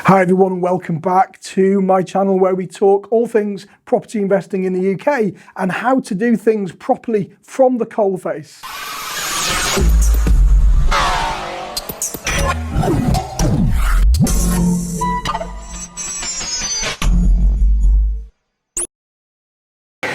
Hi everyone, welcome back to my channel where we talk all things property investing in the UK and how to do things properly from the coalface.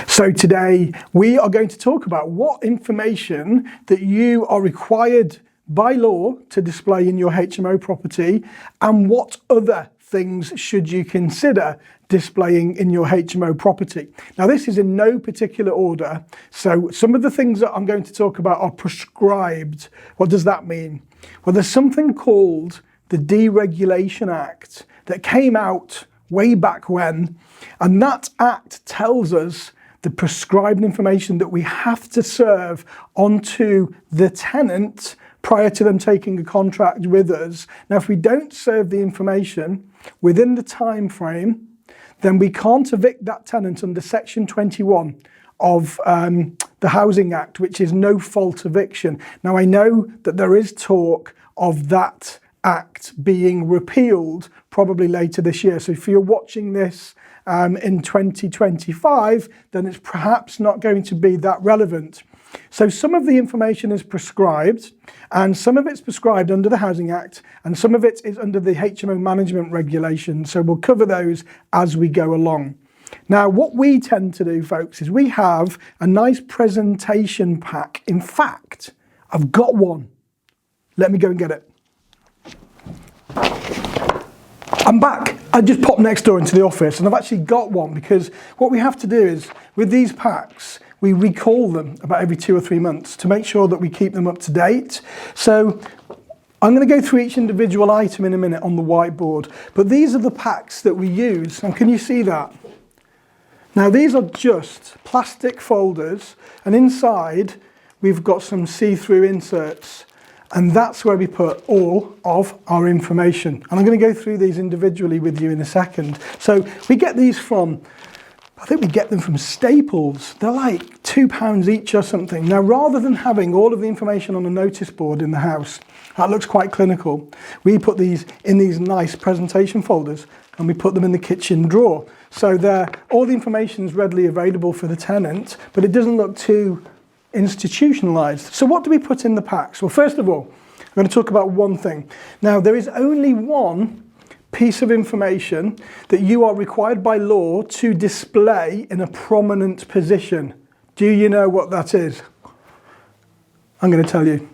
So today we are going to talk about what information that you are required by law to display in your HMO property and what other things should you consider displaying in your HMO property. Now this is in no particular order, so some of the things that I'm going to talk about are prescribed. What does that mean? Well, there's something called the Deregulation Act that came out way back when, and that act tells us the prescribed information that we have to serve onto the tenant prior to them taking a contract with us. Now, if we don't serve the information within the time frame, then we can't evict that tenant under Section 21 of the Housing Act, which is no fault eviction. Now, I know that there is talk of that act being repealed probably later this year. So if you're watching this in 2025, then it's perhaps not going to be that relevant. So some of the information is prescribed, and some of it's prescribed under the Housing Act, and some of it is under the HMO management regulations. So we'll cover those as we go along. Now, what we tend to do, folks, is we have a nice presentation pack. In fact, I've got one. Let me go and get it. I'm back. I just popped next door into the office and I've actually got one, because what we have to do is with these packs, we recall them about every 2 or 3 months to make sure that we keep them up to date. So I'm going to go through each individual item in a minute on the whiteboard, but these are the packs that we use. And can you see that? Now these are just plastic folders, and inside we've got some see-through inserts. And that's where we put all of our information. And I'm going to go through these individually with you in a second. So we get these from, I think we get them from Staples. They're like £2 each or something. Now, rather than having all of the information on a notice board in the house, that looks quite clinical, we put these in these nice presentation folders and we put them in the kitchen drawer. So all the information is readily available for the tenant, but it doesn't look too institutionalized. So what do we put in the packs? Well, first of all, I'm going to talk about one thing. Now, there is only one piece of information that you are required by law to display in a prominent position. Do you know what that is? I'm going to tell you.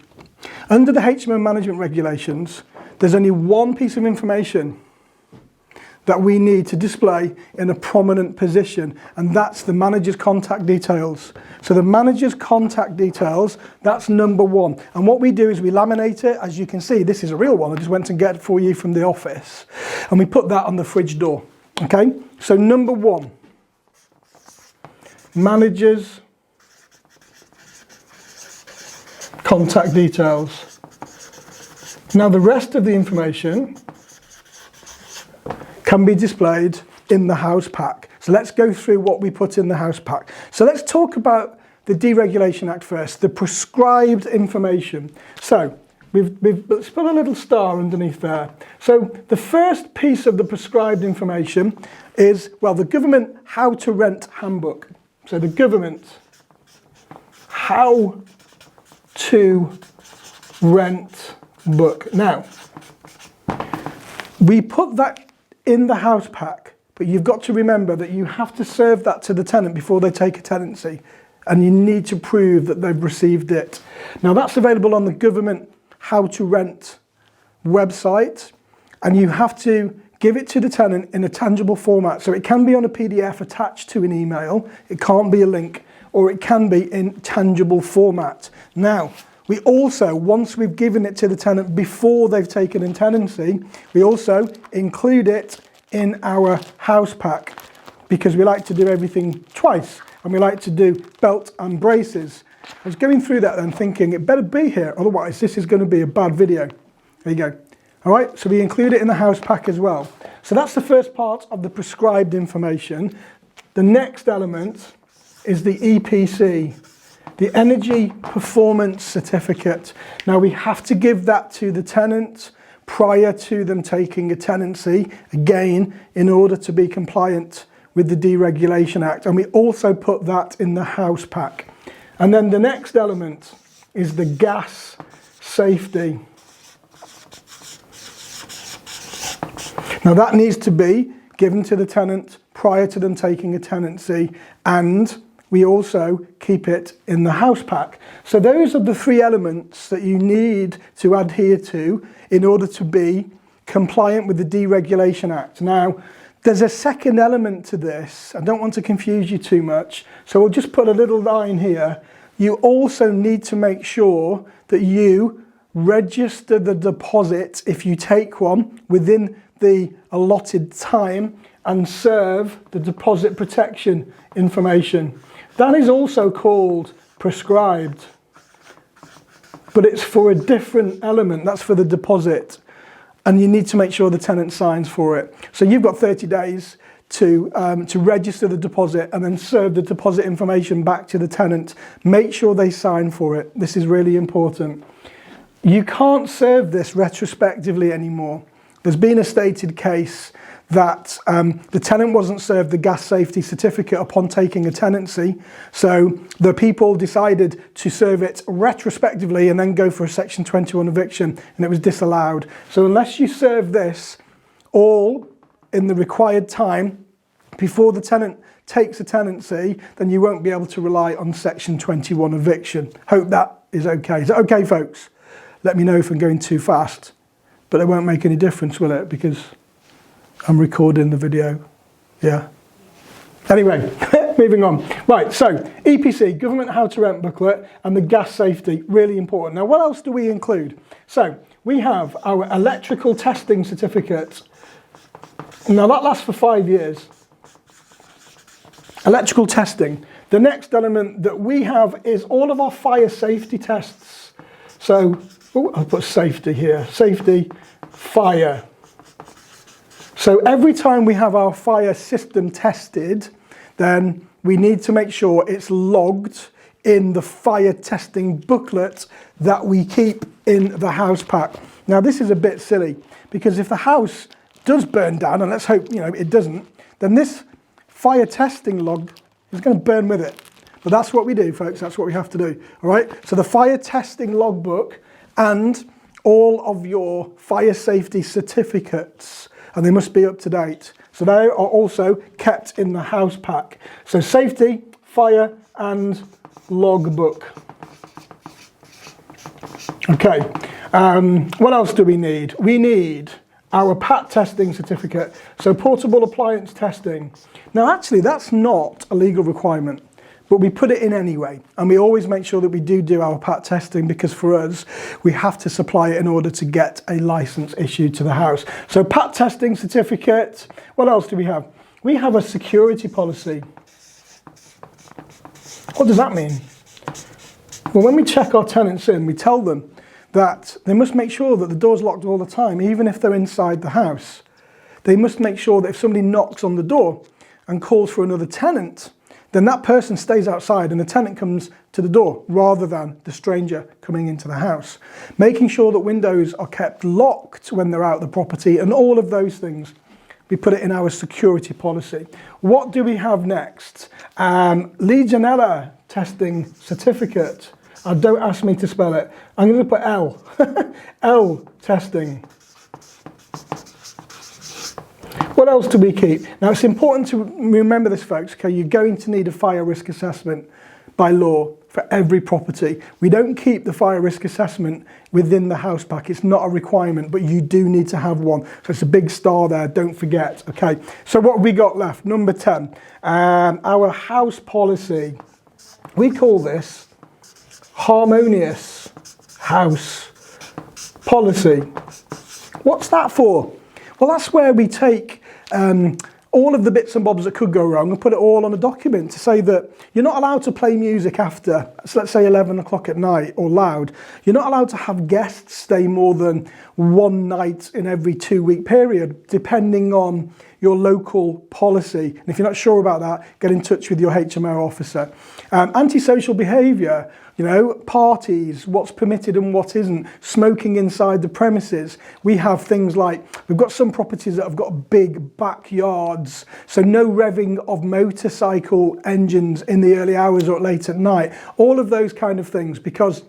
Under the HMO management regulations, there's only one piece of information that we need to display in a prominent position, and that's the manager's contact details. So the manager's contact details, that's number one. And what we do is we laminate it. As you can see, this is a real one. I just went and get it for you from the office. And we put that on the fridge door, okay? So number one, manager's contact details. Now the rest of the information can be displayed in the house pack. So let's go through what we put in the house pack. So let's talk about the Deregulation Act first, the prescribed information. So let's put a little star underneath there. So the first piece of the prescribed information is, well, the government how to rent handbook. So the government how to rent book. Now, we put that in the house pack, but you've got to remember that you have to serve that to the tenant before they take a tenancy, and you need to prove that they've received it. Now that's available on the government how to rent website, and you have to give it to the tenant in a tangible format. So it can be on a PDF attached to an email, it can't be a link, or it can be in tangible format. Now, we also, once we've given it to the tenant before they've taken a tenancy, we also include it in our house pack, because we like to do everything twice, and we like to do belt and braces. I was going through that and thinking it better be here, otherwise this is going to be a bad video. There you go. All right, so we include it in the house pack as well. So that's the first part of the prescribed information. The next element is the EPC. The Energy Performance Certificate. Now we have to give that to the tenant prior to them taking a tenancy, again, in order to be compliant with the Deregulation Act. And we also put that in the house pack. And then the next element is the gas safety. Now that needs to be given to the tenant prior to them taking a tenancy, and we also keep it in the house pack. So those are the three elements that you need to adhere to in order to be compliant with the Deregulation Act. Now, there's a second element to this. I don't want to confuse you too much, so we'll just put a little line here. You also need to make sure that you register the deposit, if you take one, within the allotted time, and serve the deposit protection information. That is also called prescribed, but it's for a different element. That's for the deposit, and you need to make sure the tenant signs for it. So you've got 30 days to register the deposit and then serve the deposit information back to the tenant. Make sure they sign for it. This is really important. You can't serve this retrospectively anymore. There's been a stated case that the tenant wasn't served the gas safety certificate upon taking a tenancy, so the people decided to serve it retrospectively and then go for a Section 21 eviction, and it was disallowed. So unless you serve this all in the required time before the tenant takes a tenancy, then you won't be able to rely on Section 21 eviction. Hope that is okay. Is that okay, folks? Let me know if I'm going too fast, but it won't make any difference, will it? Because I'm recording the video. Yeah. Anyway, moving on. Right, so EPC, Government How to Rent booklet, and the gas safety, really important. Now, what else do we include? So we have our electrical testing certificate. Now that lasts for 5 years. Electrical testing. The next element that we have is all of our fire safety tests. So, I'll put safety here. Safety, fire. So every time we have our fire system tested, then we need to make sure it's logged in the fire testing booklet that we keep in the house pack. Now this is a bit silly, because if the house does burn down, and let's hope it doesn't, then this fire testing log is going to burn with it. But that's what we do, folks. That's what we have to do. All right. So the fire testing logbook and all of your fire safety certificates, and they must be up to date. So they are also kept in the house pack. So safety, fire, and logbook. Okay. What else do we need? We need our PAT testing certificate, so portable appliance testing. Now actually that's not a legal requirement, but we put it in anyway, and we always make sure that we do our PAT testing, because for us, we have to supply it in order to get a license issued to the house. So PAT testing certificate. What else do we have? We have a security policy. What does that mean? Well, when we check our tenants in, we tell them that they must make sure that the door's locked all the time, even if they're inside the house. They must make sure that if somebody knocks on the door and calls for another tenant, then that person stays outside and the tenant comes to the door rather than the stranger coming into the house. Making sure that windows are kept locked when they're out of the property, and all of those things. We put it in our security policy. What do we have next? Legionella testing certificate. Don't ask me to spell it. I'm going to put L. L testing. What else do we keep? Now it's important to remember this, folks. Okay, you're going to need a fire risk assessment by law for every property. We don't keep the fire risk assessment within the house pack. It's not a requirement, but you do need to have one. So it's a big star there, don't forget. Okay, so what have we got left? Number 10, our house policy. We call this harmonious house policy. What's that for? Well, that's where we take all of the bits and bobs that could go wrong and put it all on a document to say that you're not allowed to play music after, so let's say 11 o'clock at night or loud. You're not allowed to have guests stay more than one night in every 2-week period, depending on your local policy. And if you're not sure about that, get in touch with your HMO officer. Antisocial behaviour, you know, parties, what's permitted and what isn't, smoking inside the premises. We have things like, we've got some properties that have got big backyards, so no revving of motorcycle engines in the early hours or late at night. All of those kind of things, because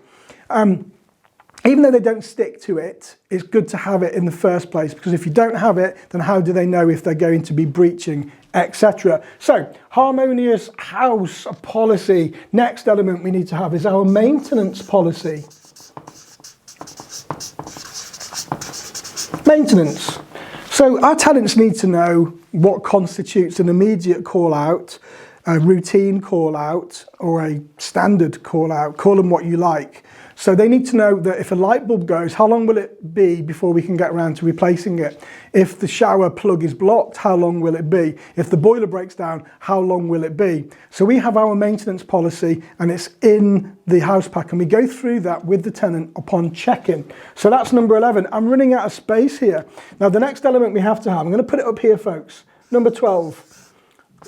even though they don't stick to it, it's good to have it in the first place, because if you don't have it, then how do they know if they're going to be breaching, etc. So, harmonious house policy. Next element we need to have is our maintenance policy. Maintenance. So our tenants need to know what constitutes an immediate call out, a routine call out, or a standard call out. Call them what you like. So they need to know that if a light bulb goes, how long will it be before we can get around to replacing it? If the shower plug is blocked, how long will it be? If the boiler breaks down, how long will it be? So we have our maintenance policy, and it's in the house pack, and we go through that with the tenant upon check-in. So that's number 11. I'm running out of space here. Now the next element we have to have, I'm going to put it up here, folks. Number 12,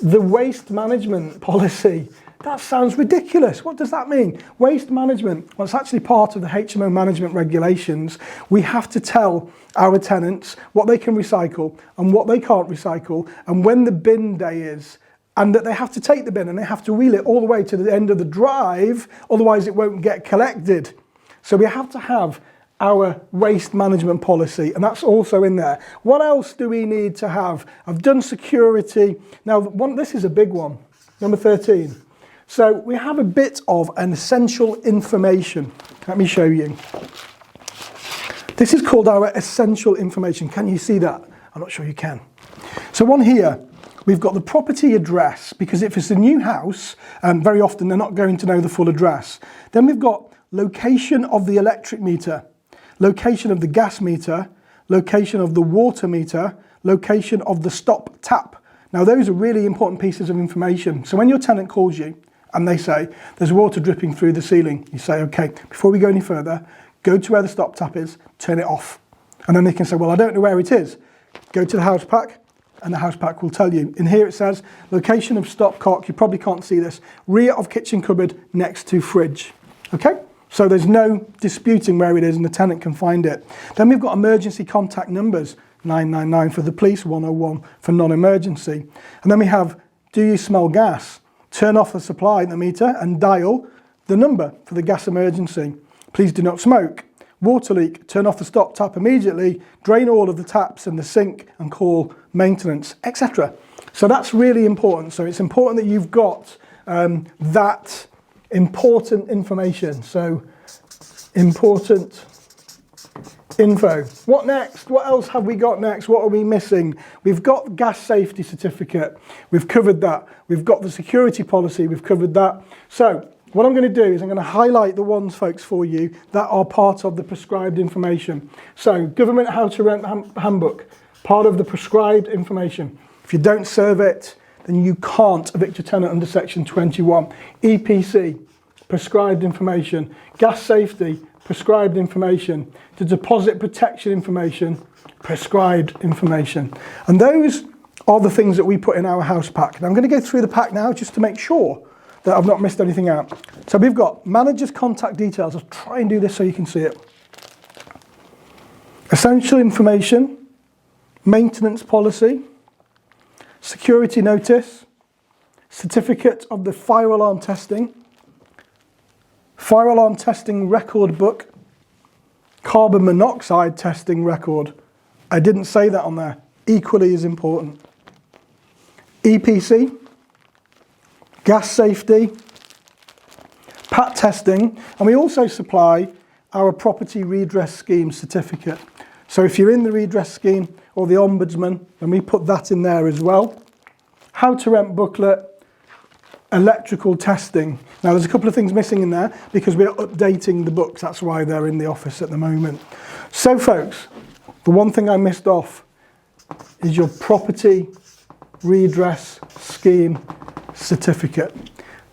the waste management policy. That sounds ridiculous. What does that mean? Waste management. Well, it's actually part of the HMO management regulations. We have to tell our tenants what they can recycle and what they can't recycle, and when the bin day is, and that they have to take the bin and they have to wheel it all the way to the end of the drive, otherwise it won't get collected. So we have to have our waste management policy, and that's also in there. What else do we need to have? I've done security. Now, this is a big one, number 13. So we have a bit of an essential information. Let me show you. This is called our essential information. Can you see that? I'm not sure you can. So on here, we've got the property address, because if it's a new house, very often they're not going to know the full address. Then we've got location of the electric meter, location of the gas meter, location of the water meter, location of the stop tap. Now those are really important pieces of information. So when your tenant calls you and they say, there's water dripping through the ceiling, you say, okay, before we go any further, go to where the stop tap is, turn it off. And then they can say, well, I don't know where it is. Go to the house pack, and the house pack will tell you. In here it says, location of stopcock, you probably can't see this, rear of kitchen cupboard next to fridge. Okay? So there's no disputing where it is, and the tenant can find it. Then we've got emergency contact numbers, 999 for the police, 101 for non-emergency. And then we have, do you smell gas? Turn off the supply in the meter and dial the number for the gas emergency. Please do not smoke. Water leak, turn off the stop tap immediately, drain all of the taps and the sink and call maintenance, etc. So that's really important. So it's important that you've got that important information. So important info. What next? What else have we got next? What are we missing? We've got gas safety certificate. We've covered that. We've got the security policy. We've covered that. So what I'm going to do is I'm going to highlight the ones, folks, for you that are part of the prescribed information. So government how to rent handbook, part of the prescribed information. If you don't serve it, then you can't evict your tenant under section 21. EPC, prescribed information. Gas safety, prescribed information. The deposit protection information, prescribed information. And those are the things that we put in our house pack. And I'm going to go through the pack now just to make sure that I've not missed anything out. So we've got manager's contact details. I'll try and do this so you can see it. Essential information, maintenance policy, security notice, certificate of the fire alarm testing record book, carbon monoxide testing record. I didn't say that on there. Equally as important. EPC, gas safety, PAT testing, and we also supply our property redress scheme certificate. So if you're in the redress scheme or the ombudsman, then we put that in there as well. How to rent booklet, electrical testing. Now there's a couple of things missing in there because we're updating the books. That's why they're in the office at the moment. So folks, the one thing I missed off is your property redress scheme certificate.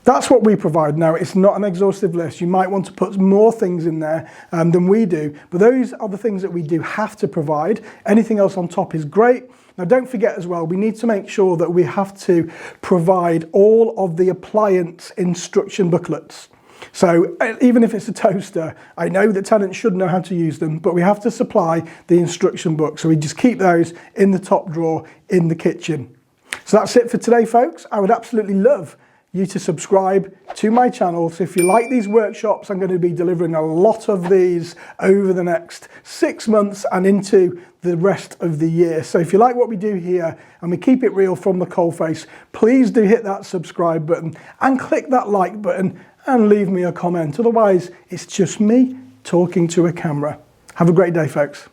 That's what we provide. Now, it's not an exhaustive list. You might want to put more things in there than we do, but those are the things that we do have to provide. Anything else on top is great, Now don't forget as well, we need to make sure that we have to provide all of the appliance instruction booklets. So even if it's a toaster, I know that tenants should know how to use them, but we have to supply the instruction book. So we just keep those in the top drawer in the kitchen. So that's it for today, folks. I would absolutely love you to subscribe to my channel. So if you like these workshops, I'm going to be delivering a lot of these over the next 6 months and into the rest of the year. So if you like what we do here and we keep it real from the coalface, please do hit that subscribe button and click that like button and leave me a comment. Otherwise, it's just me talking to a camera. Have a great day, folks.